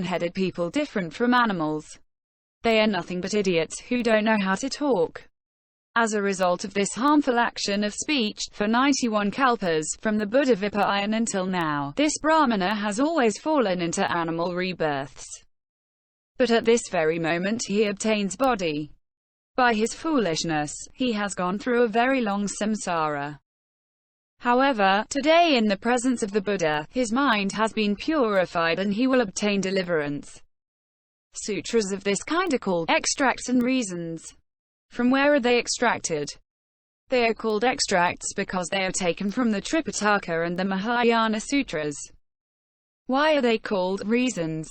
headed people different from animals. They are nothing but idiots who don't know how to talk. As a result of this harmful action of speech, for 91 kalpas, from the Buddha Vipayan until now, this Brahmana has always fallen into animal rebirths. But at this very moment he obtains body. By his foolishness, he has gone through a very long samsara. However, today in the presence of the Buddha, his mind has been purified and he will obtain deliverance. Sutras of this kind are called extracts and reasons. From where are they extracted? They are called extracts because they are taken from the Tripitaka and the Mahayana Sutras. Why are they called reasons?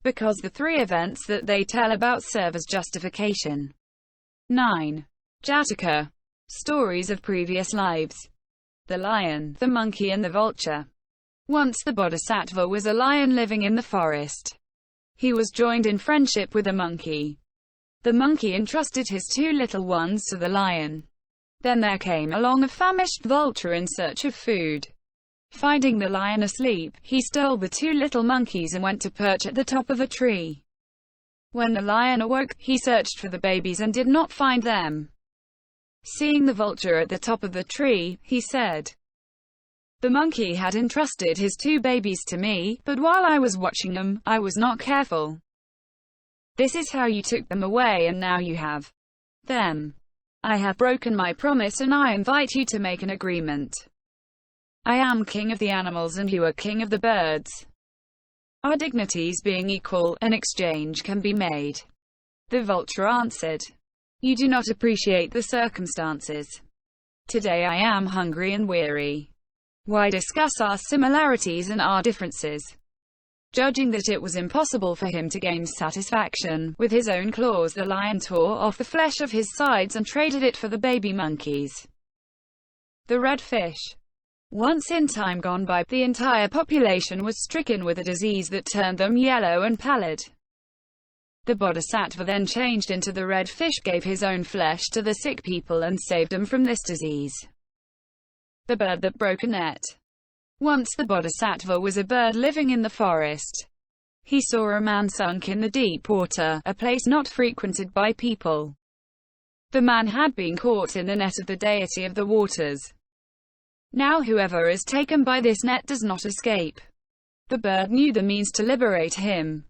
Because the three events that they tell about serve as justification. 9. Jataka. Stories of previous lives. The lion, the monkey and the vulture. Once the bodhisattva was a lion living in the forest. He was joined in friendship with a monkey. The monkey entrusted his two little ones to the lion. Then there came along a famished vulture in search of food. Finding the lion asleep, he stole the two little monkeys and went to perch at the top of a tree. When the lion awoke, he searched for the babies and did not find them. Seeing the vulture at the top of the tree, he said, "The monkey had entrusted his two babies to me, but while I was watching them, I was not careful. This is how you took them away and now you have them. I have broken my promise and I invite you to make an agreement. I am king of the animals and you are king of the birds. Our dignities being equal, an exchange can be made." The vulture answered, "You do not appreciate the circumstances. Today I am hungry and weary. Why discuss our similarities and our differences?" Judging that it was impossible for him to gain satisfaction, with his own claws the lion tore off the flesh of his sides and traded it for the baby monkeys. The red fish. Once in time gone by, the entire population was stricken with a disease that turned them yellow and pallid. The bodhisattva then changed into the red fish, gave his own flesh to the sick people and saved them from this disease. The bird that broke a net. Once the bodhisattva was a bird living in the forest. He saw a man sunk in the deep water, a place not frequented by people. The man had been caught in the net of the deity of the waters. Now whoever is taken by this net does not escape. The bird knew the means to liberate him.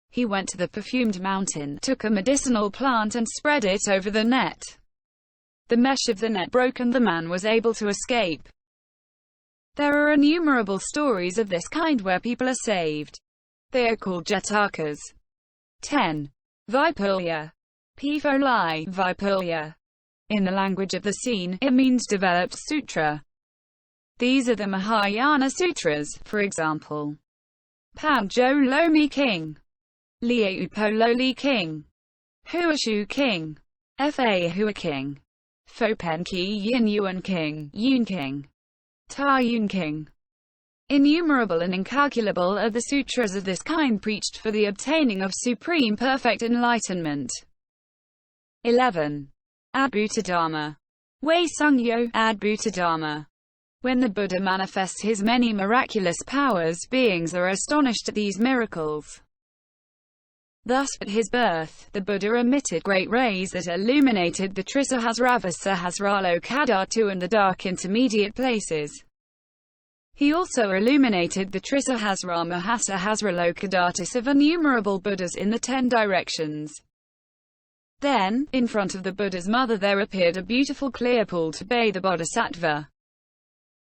He went to the perfumed mountain, took a medicinal plant and spread it over the net. The mesh of the net broke and the man was able to escape. There are innumerable stories of this kind where people are saved. They are called jatakas. 10. Vipulya. Pifoli, Vipulya. In the language of the scene, it means developed sutra. These are the Mahayana Sutras, for example. Panjo Lomi King. Liupo Loli King. Huashu King. Fa Hua King. Fopenki Yin Yuan King, Yun King. Ta Yun King. Innumerable and incalculable are the sutras of this kind preached for the obtaining of supreme perfect enlightenment. 11. Adbhutadharma. Wei Sungyo, Adbhutadharma. When the Buddha manifests his many miraculous powers, beings are astonished at these miracles. Thus, at his birth, the Buddha emitted great rays that illuminated the Trisahasravasahasralokadhatu and the dark intermediate places. He also illuminated the Trisahasramahasahasralokadhatus of innumerable Buddhas in the 10 directions. Then, in front of the Buddha's mother there appeared a beautiful clear pool to bathe the bodhisattva.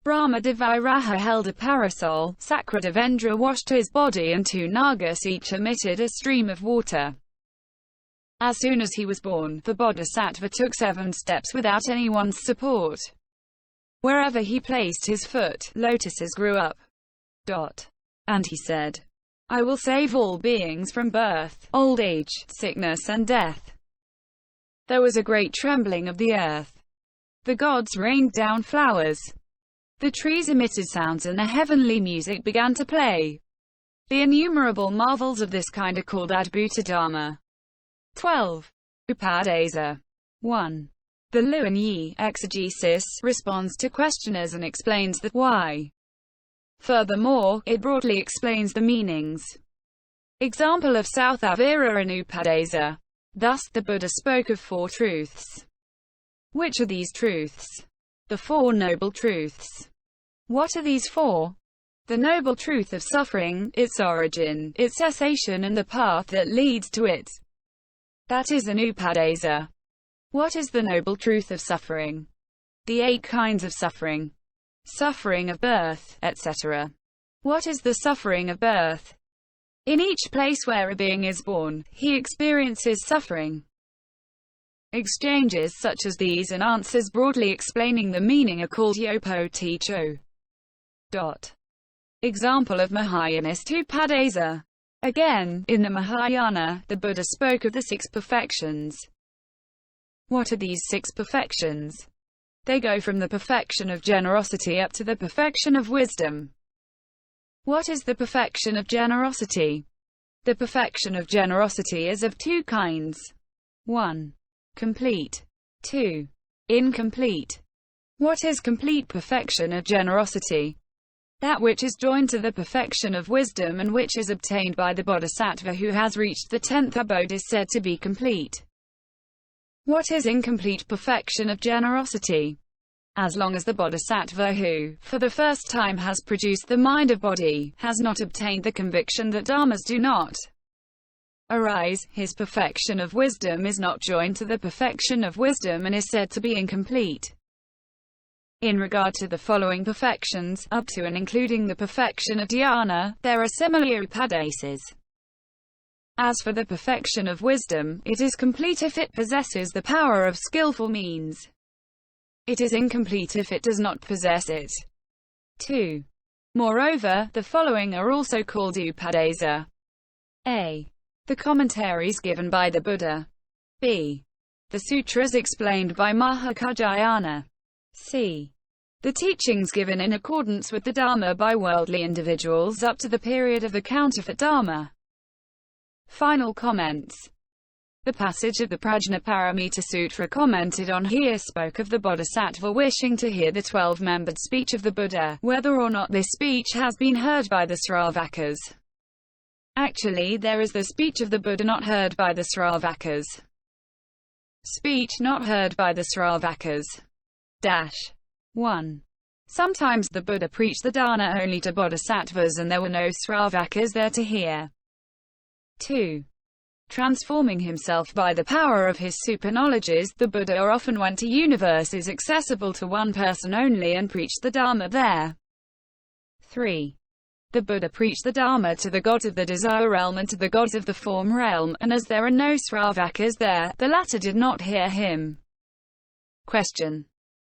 Brahmadeviraha held a parasol, Sakradevendra washed his body and 2 Nagas each emitted a stream of water. As soon as he was born, the bodhisattva took 7 steps without anyone's support. Wherever he placed his foot, lotuses grew up. And he said, "I will save all beings from birth, old age, sickness and death." There was a great trembling of the earth. The gods rained down flowers. The trees emitted sounds and a heavenly music began to play. The innumerable marvels of this kind are called adbhutadharma. 12. Upadesa. 1. The louen-yi, exegesis, responds to questioners and explains the why. Furthermore, it broadly explains the meanings. Example of sthaviran and upadesa. Thus, the Buddha spoke of 4 truths. Which are these truths? The 4 noble truths. What are these 4? The noble truth of suffering, its origin, its cessation and the path that leads to it. That is an upadesa. What is the noble truth of suffering? The 8 kinds of suffering. Suffering of birth, etc. What is the suffering of birth? In each place where a being is born, he experiences suffering. Exchanges such as these and answers broadly explaining the meaning are called yopo teacho. Example of Mahayanist upadesa. Again, in the Mahayana, the Buddha spoke of the 6 perfections. What are these 6 perfections? They go from the perfection of generosity up to the perfection of wisdom. What is the perfection of generosity? The perfection of generosity is of 2 kinds. 1. Complete. 2. Incomplete. What is complete perfection of generosity? That which is joined to the perfection of wisdom and which is obtained by the bodhisattva who has reached the 10th abode is said to be complete. What is incomplete perfection of generosity? As long as the bodhisattva who, for the first time has produced the mind of body, has not obtained the conviction that dharmas do not arise, his perfection of wisdom is not joined to the perfection of wisdom and is said to be incomplete. In regard to the following perfections, up to and including the perfection of dhyana, there are similar upadesas. As for the perfection of wisdom, it is complete if it possesses the power of skillful means. It is incomplete if it does not possess it. 2. Moreover, the following are also called upadesa. A. The commentaries given by the Buddha. B. The Sutras explained by Mahakajayana. C. The teachings given in accordance with the Dharma by worldly individuals up to the period of the counterfeit Dharma. Final comments. The passage of the Prajnaparamita Sutra commented on here spoke of the Bodhisattva wishing to hear the 12-membered speech of the Buddha, whether or not this speech has been heard by the Sravakas. Actually, there is the speech of the Buddha not heard by the Sravakas. Speech not heard by the Sravakas. 1. Sometimes the Buddha preached the Dharma only to bodhisattvas and there were no Sravakas there to hear. 2. Transforming himself by the power of his superknowledges, the Buddha often went to universes accessible to one person only and preached the Dharma there. 3. The Buddha preached the Dharma to the gods of the desire realm and to the gods of the form realm, and as there are no Sravakas there, the latter did not hear him. Question.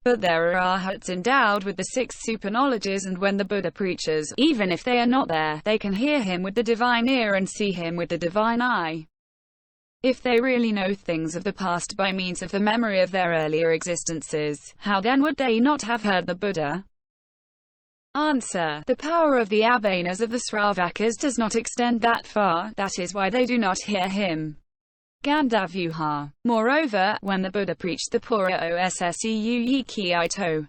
But there are arhats endowed with the 6 superknowledges, and when the Buddha preaches, even if they are not there, they can hear him with the divine ear and see him with the divine eye. If they really know things of the past by means of the memory of their earlier existences, how then would they not have heard the Buddha? Answer. The power of the abhanas of the Sravakas does not extend that far, that is why they do not hear him. Gandavyuha. Moreover, when the Buddha preached the Pura Osseu Yi Kiito,